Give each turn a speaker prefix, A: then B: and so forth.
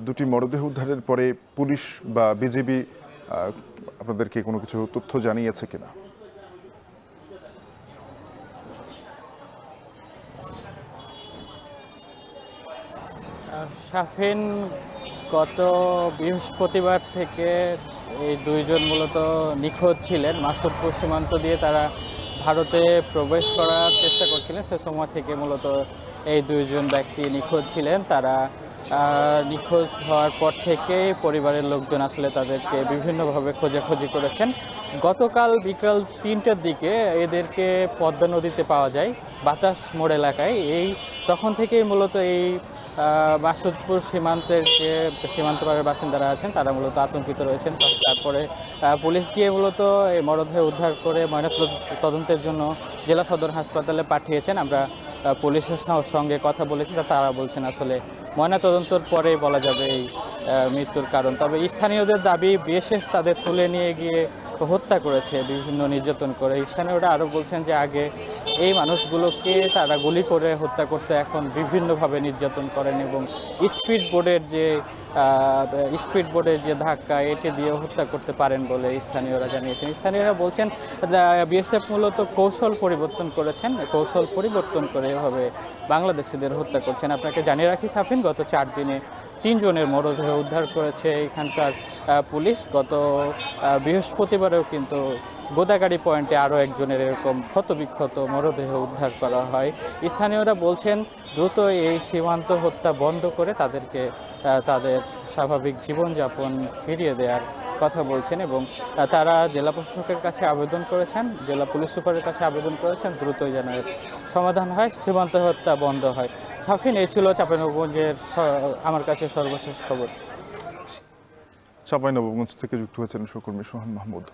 A: দুটি মরদেহ উদ্ধারের পরে পুলিশ বা বিজিবি আপনাদেরকে কোনো কিছু তথ্য জানিয়েছে কিনা?
B: শাফিন, গত বৃহস্পতিবার থেকে এই দুইজন মূলত নিখোঁজ ছিলেন। মাসুদপুর সীমান্ত দিয়ে তারা ভারতে প্রবেশ করার চেষ্টা করছিলেন। সে সময় থেকে মূলত এই দুইজন ব্যক্তি নিখোঁজ ছিলেন। তারা নিখোঁজ হওয়ার পর থেকেই পরিবারের লোকজন আসলে তাদেরকে বিভিন্নভাবে খোঁজাখুঁজি করেছেন। গতকাল বিকাল ৩টার দিকে এদেরকে পদ্মা নদীতে পাওয়া যায়, বাতাস মোড় এলাকায়। তখন থেকেই মূলত এই মাসুদপুর সীমান্তের যে সীমান্ত পারের বাসিন্দারা আছেন তারা মূলত আতঙ্কিত রয়েছেন। তারপরে পুলিশ গিয়ে মূলত এই মরদেহ উদ্ধার করে ময়নাতদন্তের জন্য জেলা সদর হাসপাতালে পাঠিয়েছেন। আমরা পুলিশের সঙ্গে কথা বলেছি, তারা বলছেন আসলে ময়নাতদন্তের পরে বলা যাবে এই মৃত্যুর কারণ। তবে স্থানীয়দের দাবি বিএসএফ তাদের তুলে নিয়ে গিয়ে হত্যা করেছে বিভিন্ন নির্যাতন করে। স্থানীয়রা আরও বলছেন যে আগে এই মানুষগুলোকে তারা গুলি করে হত্যা করতে, এখন বিভিন্নভাবে নির্যাতন করেন এবং স্পিড বোর্ডের যে ধাক্কা এটি দিয়ে হত্যা করতে পারেন বলে স্থানীয়রা জানিয়েছেন। স্থানীয়রা বলছেন বিএসএফ মূলত কৌশল পরিবর্তন করে এভাবে বাংলাদেশিদের হত্যা করছেন। আপনাকে জানিয়ে রাখি শাফিন, গত 4 দিনে 3 জনের মরদেহ উদ্ধার করেছে এখানকার পুলিশ। গত বৃহস্পতিবারেও কিন্তু গোদাগাড়ি পয়েন্টে আরও একজনের এরকম ক্ষতবিক্ষত মরদেহ উদ্ধার করা হয়। স্থানীয়রা বলছেন দ্রুত এই সীমান্ত হত্যা বন্ধ করে তাদেরকে তাদের স্বাভাবিক জীবনযাপন ফিরিয়ে দেওয়ার কথা বলছেন এবং তারা জেলা প্রশাসকের কাছে আবেদন করেছেন, জেলা পুলিশ সুপারের কাছে আবেদন করেছেন দ্রুতই যেন এর সমাধান হয়, সীমান্ত হত্যা বন্ধ হয়। শাফিন, এই ছিল চাঁপাইনবাবগঞ্জের আমার কাছে সর্বশেষ খবর।
A: চাঁপাইনবাবগঞ্জ থেকে যুক্ত হয়েছেন সহকর্মী সোহান মাহমুদ।